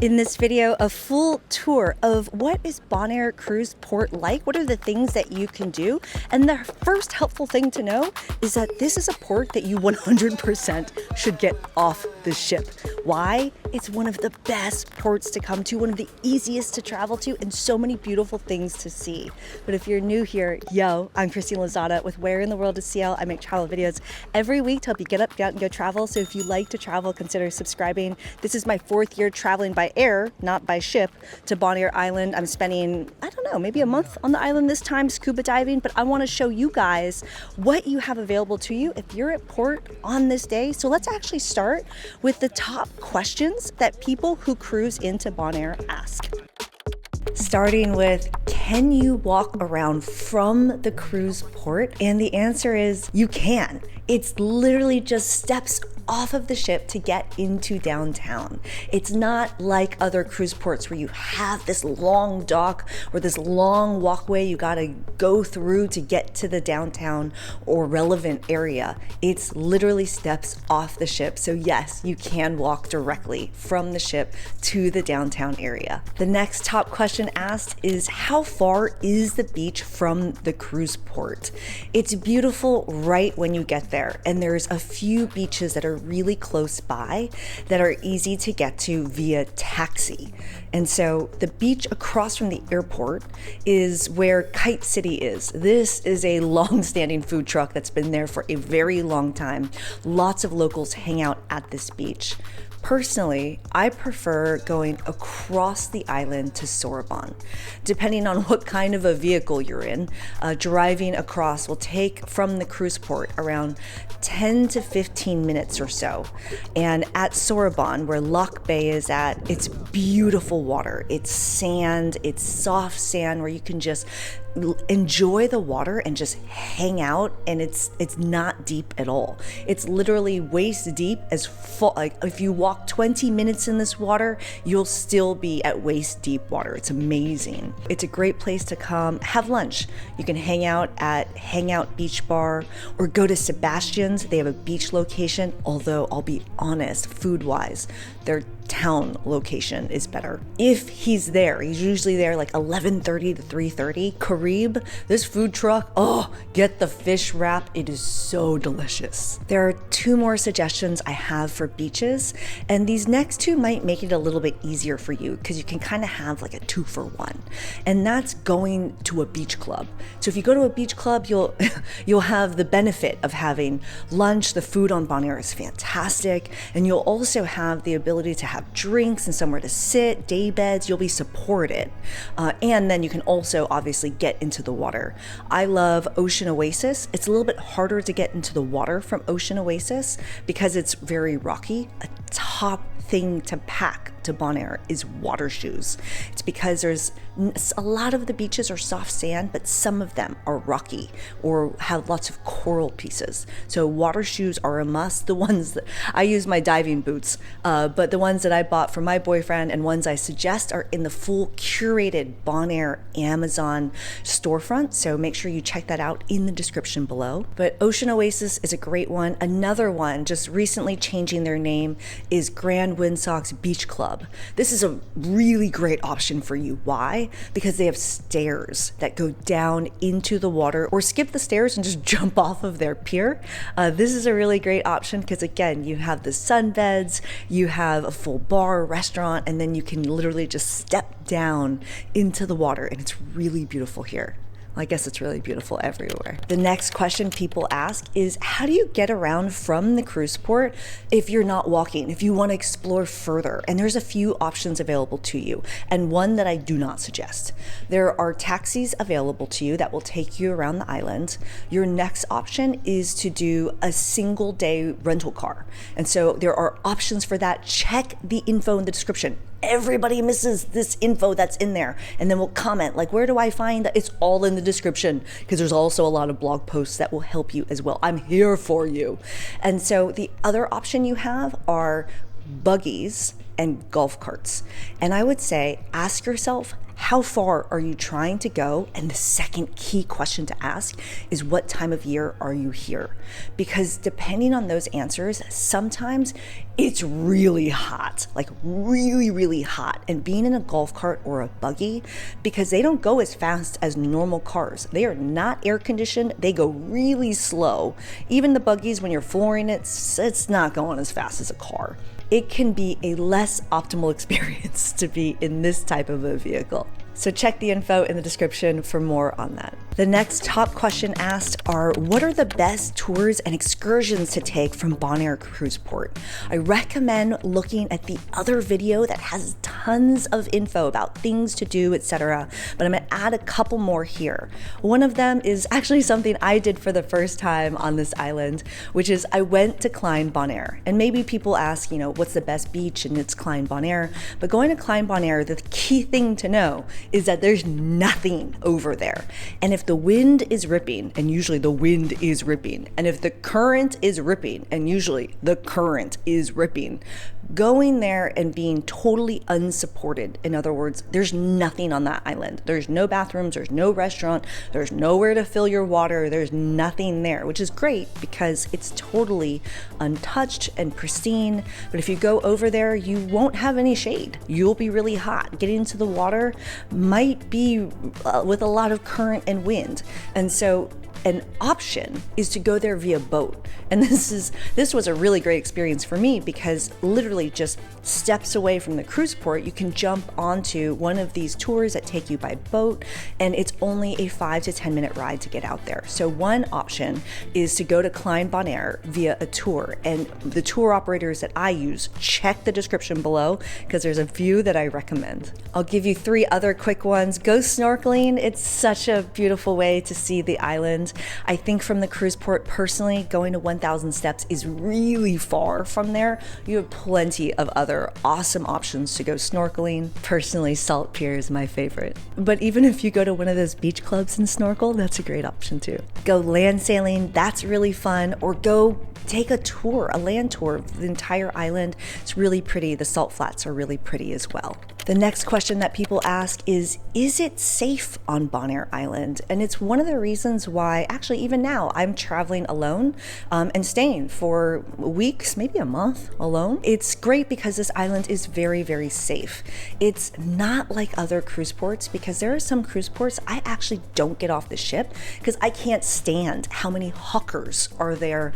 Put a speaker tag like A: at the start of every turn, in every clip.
A: In this video, a full tour of what is Bonaire Cruise Port like, what are the things that you can do, and the first helpful thing to know is that this is a port that you 100% should get off the ship. Why? It's one of the best ports to come to, one of the easiest to travel to, and so many beautiful things to see. But if you're new here, yo, I'm Christine Lozada with Where in the World is CL. I make travel videos every week to help you get up, get out, and go travel. So if you like to travel, consider subscribing. This is my 4th year traveling by air, not by ship, to Bonaire Island. I'm spending, I don't know, maybe a month on the island this time scuba diving, but I want to show you guys what you have available to you if you're at port on this day. So let's actually start with the top questions that people who cruise into Bonaire ask. Starting with, can you walk around from the cruise port? And the answer is you can. It's literally just steps off of the ship to get into downtown. It's not like other cruise ports where you have this long dock or this long walkway you gotta go through to get to the downtown or relevant area. It's literally steps off the ship. So yes, you can walk directly from the ship to the downtown area. The next top question asked is, how far is the beach from the cruise port? It's beautiful right when you get there, and there's a few beaches that are really close by that are easy to get to via taxi. And so the beach across from the airport is where Kite City is. This is a long-standing food truck that's been there for a very long time. Lots of locals hang out at this beach. Personally, I prefer going across the island to Sorbonne. Depending on what kind of a vehicle you're in, driving across will take from the cruise port around 10 to 15 minutes or so. And at Sorbonne, where Loch Bay is at, it's beautiful water. It's sand, it's soft sand where you can just enjoy the water and just hang out, and it's not deep at all. It's literally waist deep, as full, like if you walk 20 minutes in this water, you'll still be at waist deep water. It's amazing. It's a great place to come have lunch. You can hang out at Hangout Beach Bar or go to Sebastian's. They have a beach location, although I'll be honest, food wise, their town location is better. If he's there, he's usually there like 11:30 to 3:30. Carib, this food truck, oh, get the fish wrap. It is so delicious. There are 2 more suggestions I have for beaches, and these next 2 might make it a little bit easier for you because you can kind of have like a 2-for-1, and that's going to a beach club. So if you go to a beach club, you'll have the benefit of having lunch. The food on Bonaire is fantastic, and you'll also have the ability to have drinks and somewhere to sit, day beds. You'll be supported. And then you can also obviously get into the water. I love Ocean Oasis. It's a little bit harder to get into the water from Ocean Oasis because it's very rocky. A top thing to pack to Bonaire is water shoes. It's because there's a lot of the beaches are soft sand, but some of them are rocky or have lots of coral pieces. So water shoes are a must. The ones that I use, my diving boots, but the ones that I bought for my boyfriend and ones I suggest are in the full curated Bonaire Amazon storefront. So make sure you check that out in the description below. But Ocean Oasis is a great one. Another one, just recently changing their name, is Grand Windsock's Beach Club. This is a really great option for you. Why? Because they have stairs that go down into the water, or skip the stairs and just jump off of their pier. This is a really great option because, again, you have the sunbeds, you have a full bar, restaurant, and then you can literally just step down into the water, and it's really beautiful here. I guess it's really beautiful everywhere. The next question people ask is, how do you get around from the cruise port if you're not walking, if you want to explore further? And there's a few options available to you, and one that I do not suggest. There are taxis available to you that will take you around the island. Your next option is to do a single day rental car. And so there are options for that. Check the info in the description. Everybody misses this info that's in there, and then we'll comment like, where do I find that? It's all in the description, because there's also a lot of blog posts that will help you as well. I'm here for you. And so the other option you have are buggies and golf carts. And I would say, ask yourself, How far are you trying to go? And the second key question to ask is, what time of year are you here? Because depending on those answers, sometimes it's really hot, like really, really hot. And being in a golf cart or a buggy, because they don't go as fast as normal cars. They are not air conditioned. They go really slow. Even the buggies, when you're flooring it, it's not going as fast as a car. It can be a less optimal experience to be in this type of a vehicle. So check the info in the description for more on that. The next top question asked are, what are the best tours and excursions to take from Bonaire Cruise Port? I recommend looking at the other video that has tons of info about things to do, etc. But I'm gonna add a couple more here. One of them is actually something I did for the first time on this island, which is I went to Klein Bonaire. And maybe people ask, what's the best beach? And it's Klein Bonaire. But going to Klein Bonaire, the key thing to know is that there's nothing over there. And if the wind is ripping, and usually the wind is ripping, and if the current is ripping, and usually the current is ripping, going there and being totally unsupported, in other words, there's nothing on that island. There's no bathrooms, there's no restaurant, there's nowhere to fill your water, there's nothing there, which is great because it's totally untouched and pristine. But if you go over there, you won't have any shade. You'll be really hot. Getting into the water might be with a lot of current and wind. And so an option is to go there via boat. And this was a really great experience for me because literally just steps away from the cruise port, you can jump onto one of these tours that take you by boat, and it's only a 5 to 10 minute ride to get out there. So one option is to go to Klein Bonaire via a tour, and the tour operators that I use, check the description below because there's a few that I recommend. I'll give you 3 other quick ones. Go snorkeling. It's such a beautiful way to see the island. I think from the cruise port, personally, going to 1,000 steps is really far from there. You have plenty of other awesome options to go snorkeling. Personally, salt pier is my favorite. But even if you go to one of those beach clubs and snorkel, that's a great option too. Go land sailing, that's really fun, or go take a tour, a land tour of the entire island. It's really pretty. The salt flats are really pretty as well. The next question that people ask is it safe on Bonaire Island? And it's one of the reasons why, actually, even now, I'm traveling alone and staying for weeks, maybe a month alone. It's great because this island is very, very safe. It's not like other cruise ports because there are some cruise ports I actually don't get off the ship because I can't stand how many hawkers are there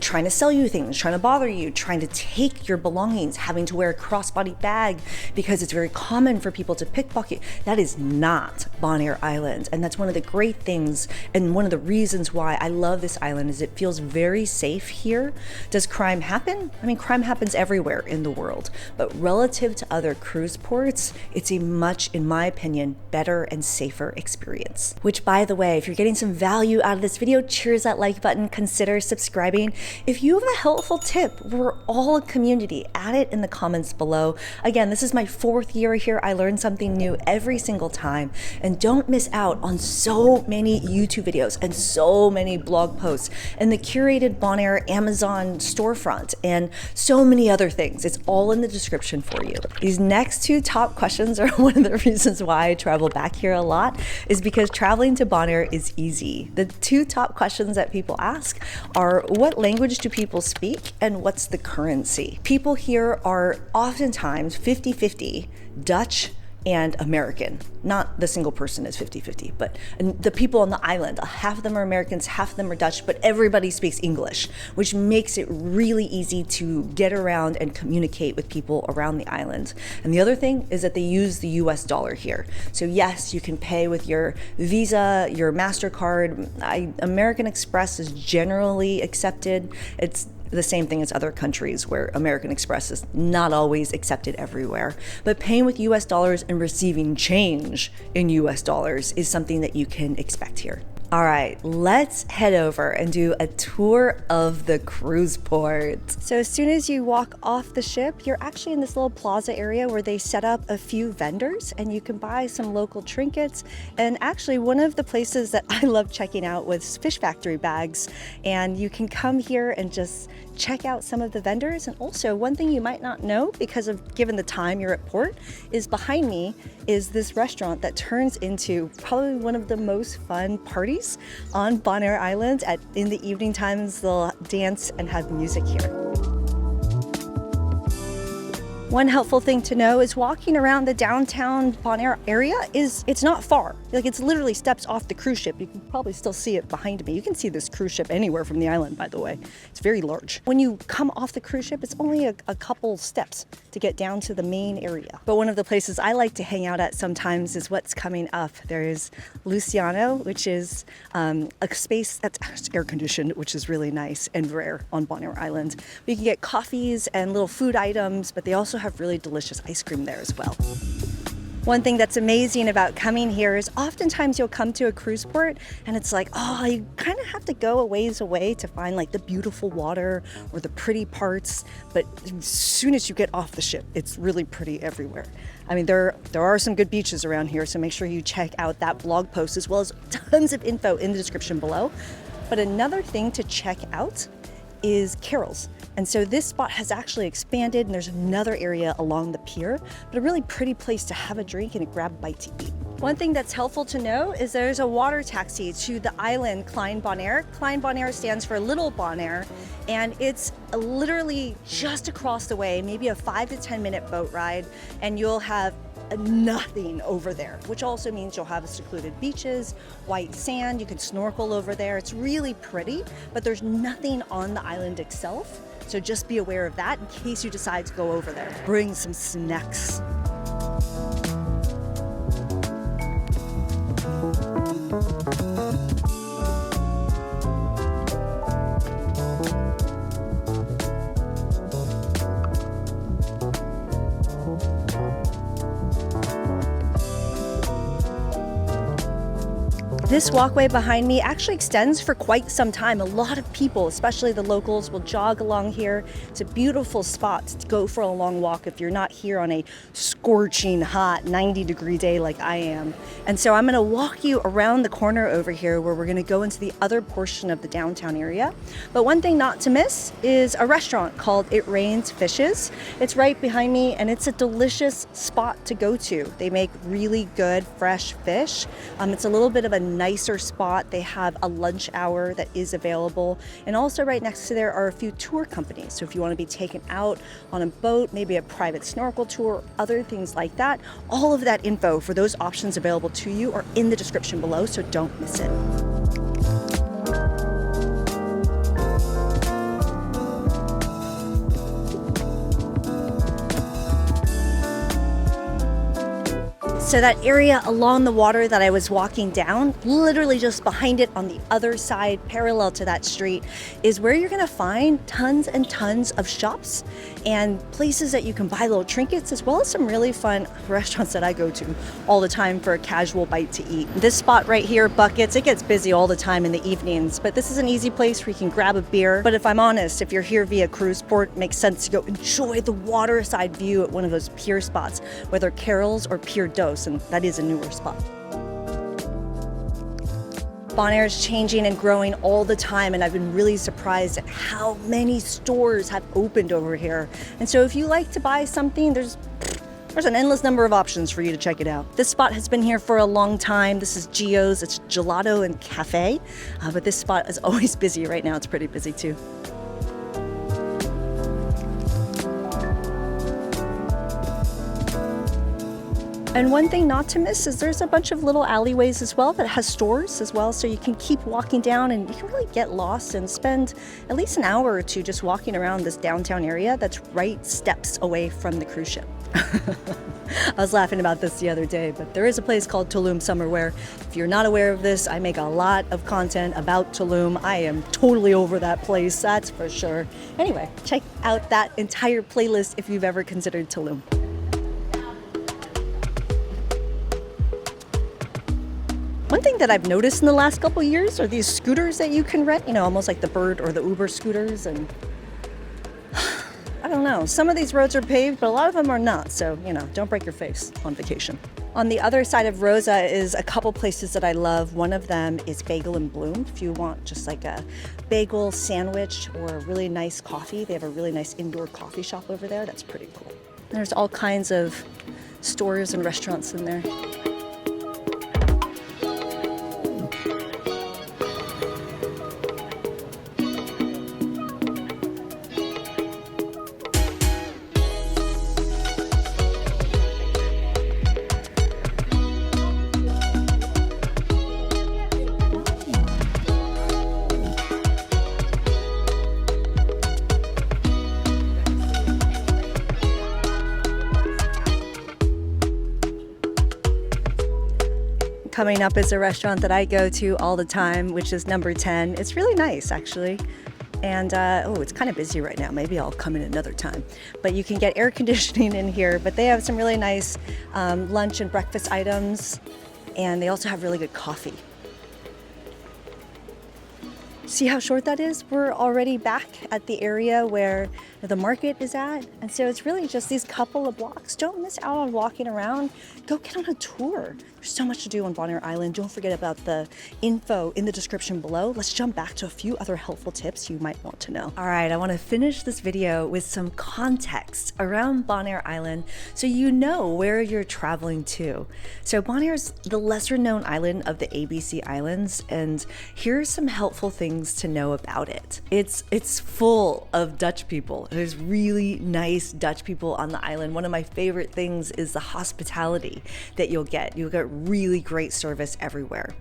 A: trying to sell you things, trying to bother you, trying to take your belongings, having to wear a crossbody bag because it's very common for people to pickpocket. That is not Bonaire Island. And that's one of the great things and one of the reasons why I love this island is it feels very safe here. Does crime happen? I mean, crime happens everywhere in the world, but relative to other cruise ports, it's a much, in my opinion, better and safer experience. Which, by the way, if you're getting some value out of this video, cheers that like button, consider subscribing. If you have a helpful tip, we're all a community. Add it in the comments below. Again, this is my 4th year here. I learn something new every single time, and don't miss out on so many YouTube videos and so many blog posts and the curated Bonaire Amazon storefront and so many other things. It's all in the description for you. These next 2 top questions are one of the reasons why I travel back here a lot, is because traveling to Bonaire is easy. The 2 top questions that people ask are, what language do people speak and what's the currency? People here are oftentimes 50-50 Dutch and American. Not the single person is 50-50, but the people on the island, half of them are Americans, half of them are Dutch, but everybody speaks English, which makes it really easy to get around and communicate with people around the island. And the other thing is that they use the US dollar here. So yes, you can pay with your Visa, your MasterCard. American Express is generally accepted. It's the same thing as other countries where American Express is not always accepted everywhere. But paying with US dollars and receiving change in US dollars is something that you can expect here. All right, let's head over and do a tour of the cruise port. So as soon as you walk off the ship, you're actually in this little plaza area where they set up a few vendors and you can buy some local trinkets. And actually one of the places that I love checking out was fish factory bags. And you can come here and just check out some of the vendors. And also, one thing you might not know, because of given the time you're at port, is behind me is this restaurant that turns into probably one of the most fun parties on Bonaire Island. In the evening times, they'll dance and have music here. One helpful thing to know is walking around the downtown Bonaire area it's not far. Like, it's literally steps off the cruise ship. You can probably still see it behind me. You can see this cruise ship anywhere from the island, by the way. It's very large. When you come off the cruise ship, it's only a couple steps to get down to the main area. But one of the places I like to hang out at sometimes is what's coming up. There's Luciano, which is a space that's air conditioned, which is really nice and rare on Bonaire Island. You can get coffees and little food items, but they also have really delicious ice cream there as well. One thing that's amazing about coming here is oftentimes you'll come to a cruise port and it's like, oh, you kind of have to go a ways away to find like the beautiful water or the pretty parts. But as soon as you get off the ship, it's really pretty everywhere. I mean, there are some good beaches around here, so make sure you check out that blog post as well as tons of info in the description below. But another thing to check out is Carol's. And so this spot has actually expanded, and there's another area along the pier, but a really pretty place to have a drink and grab a bite to eat. One thing that's helpful to know is there's a water taxi to the island Klein Bonaire. Klein Bonaire stands for Little Bonaire, and it's literally just across the way, maybe a 5 to 10 minute boat ride, and you'll have nothing over there, which also means you'll have secluded beaches, white sand, you can snorkel over there. It's really pretty, but there's nothing on the island itself. So just be aware of that in case you decide to go over there. Bring some snacks. This walkway behind me actually extends for quite some time. A lot of people, especially the locals, will jog along here. It's a beautiful spot to go for a long walk if you're not here on a scorching hot 90-degree day like I am. And so I'm gonna walk you around the corner over here where we're gonna go into the other portion of the downtown area. But one thing not to miss is a restaurant called It Rains Fishes. It's right behind me, and it's a delicious spot to go to. They make really good fresh fish. It's a little bit of a nicer spot. They have a lunch hour that is available, and also right next to there are a few tour companies. So if you want to be taken out on a boat, maybe a private snorkel tour, other things like that, all of that info for those options available to you are in the description below, so don't miss it. So that area along the water that I was walking down, literally just behind it on the other side, parallel to that street, is where you're gonna find tons and tons of shops and places that you can buy little trinkets, as well as some really fun restaurants that I go to all the time for a casual bite to eat. This spot right here, Buckets, it gets busy all the time in the evenings, but this is an easy place where you can grab a beer. But if I'm honest, if you're here via cruise port, it makes sense to go enjoy the waterside view at one of those pier spots, whether Carol's or Pier Dos, and that is a newer spot. Bonaire is changing and growing all the time, and I've been really surprised at how many stores have opened over here. And so if you like to buy something, there's an endless number of options for you to check it out. This spot has been here for a long time. This is Gio's. It's gelato and cafe, but this spot is always busy. Right now it's pretty busy too. And one thing not to miss is there's a bunch of little alleyways as well that has stores as well, so you can keep walking down and you can really get lost and spend at least an hour or two just walking around this downtown area that's right steps away from the cruise ship. I was laughing about this the other day, but there is a place called Tulum Summer where, if you're not aware of this, I make a lot of content about Tulum. I am totally over that place, that's for sure. Anyway, check out that entire playlist if you've ever considered Tulum. One thing that I've noticed in the last couple of years are these scooters that you can rent, almost like the Bird or the Uber scooters. And I don't know, some of these roads are paved, but a lot of them are not. So, don't break your face on vacation. On the other side of Rosa is a couple places that I love. One of them is Bagel and Bloom. If you want just like a bagel sandwich or a really nice coffee, they have a really nice indoor coffee shop over there. That's pretty cool. There's all kinds of stores and restaurants in there. Coming up is a restaurant that I go to all the time, which is number 10. It's really nice, actually. And, oh, it's kind of busy right now. Maybe I'll come in another time. But you can get air conditioning in here. But they have some really nice lunch and breakfast items. And they also have really good coffee. See how short that is? We're already back at the area where the market is at. And so it's really just these couple of blocks. Don't miss out on walking around. Go get on a tour. There's so much to do on Bonaire Island. Don't forget about the info in the description below. Let's jump back to a few other helpful tips you might want to know. All right, I want to finish this video with some context around Bonaire Island so you know where you're traveling to. So Bonaire's the lesser known island of the ABC Islands, and here's some helpful things to know about it. It's full of Dutch people. There's really nice Dutch people on the island. One of my favorite things is the hospitality that you'll get. You'll get really great service everywhere.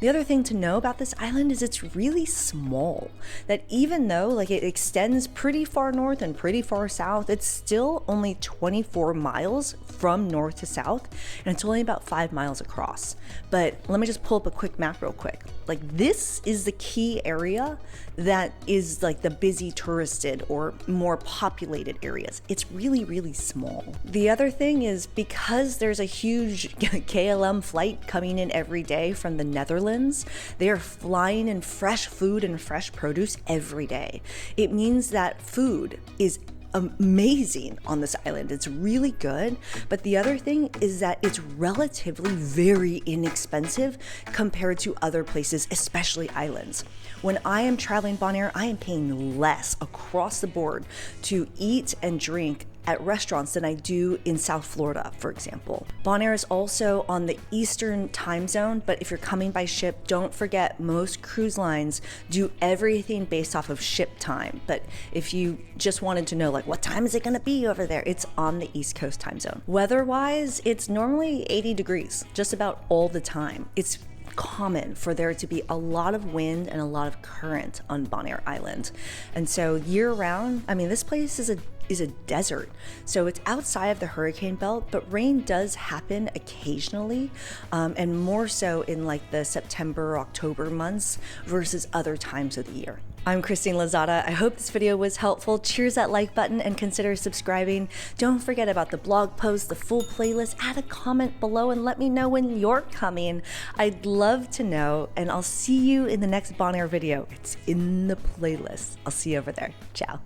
A: The other thing to know about this island is it's really small, that even though like it extends pretty far north and pretty far south, it's still only 24 miles from north to south, and it's only about 5 miles across. But let me just pull up a quick map real quick. Like this is the key area that is like the busy touristed or more populated areas. It's really, really small. The other thing is because there's a huge KLM flight coming in every day from the Netherlands, they are flying in fresh food and fresh produce every day. It means that food is amazing on this island. It's really good. But the other thing is that it's relatively very inexpensive compared to other places, especially islands. When I am traveling Bonaire, I am paying less across the board to eat and drink at restaurants than I do in South Florida, for example. Bonaire is also on the Eastern time zone, but if you're coming by ship, don't forget most cruise lines do everything based off of ship time. But if you just wanted to know like what time is it gonna be over there, it's on the East Coast time zone. Weather-wise, it's normally 80 degrees just about all the time. It's common for there to be a lot of wind and a lot of current on Bonaire Island. And so year round, I mean, this place is a desert. So it's outside of the hurricane belt, but rain does happen occasionally, and more so in like the September, October months versus other times of the year. I'm Christine Lozada. I hope this video was helpful. Cheers that like button and consider subscribing. Don't forget about the blog post, the full playlist. Add a comment below and let me know when you're coming. I'd love to know, and I'll see you in the next Bonaire video. It's in the playlist. I'll see you over there. Ciao.